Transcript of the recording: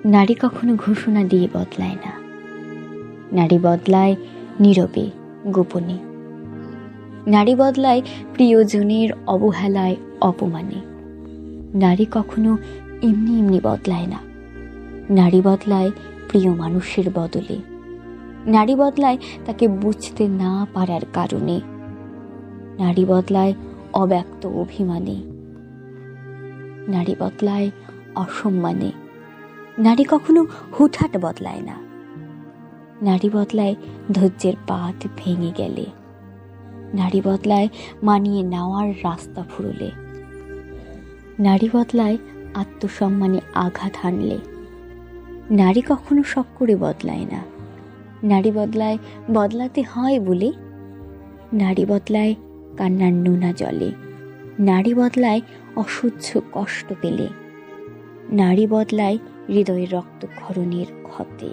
নারী কখনো ঘোষণা দিয়ে বদলায় না। নারী বদলায় নীরবে, গোপনে। নারী বদলায় প্রিয়জনের অবহেলায়, অপমানে। নারী কখনো এমনি এমনি বদলায় না। নারী বদলায় প্রিয় মানুষের বদলে। নারী বদলায় তাকে বুঝতে না পারার কারণে। নারী বদলায় অব্যক্ত অভিমানে। নারী বদলায় অসম্মানে। নারী কখনো হুটহাট বদলায় না। নারী বদলায় ধৈর্যের পাত ভেঙে গেলে। নারী বদলায় মানিয়ে নেওয়ার রাস্তা ফুরলে। নারী বদলায় আত্মসম্মানে আঘাত হানলে। নারী কখনো শখ করে বদলায় না। নারী বদলায় বদলাতে হয় বলে। নারী বদলায় কান্নার নোনা জলে। নারী বদলায় অসহ্য কষ্ট পেলে। নারী বদলায় হৃদয়ের রক্তক্ষরণের ক্ষতে।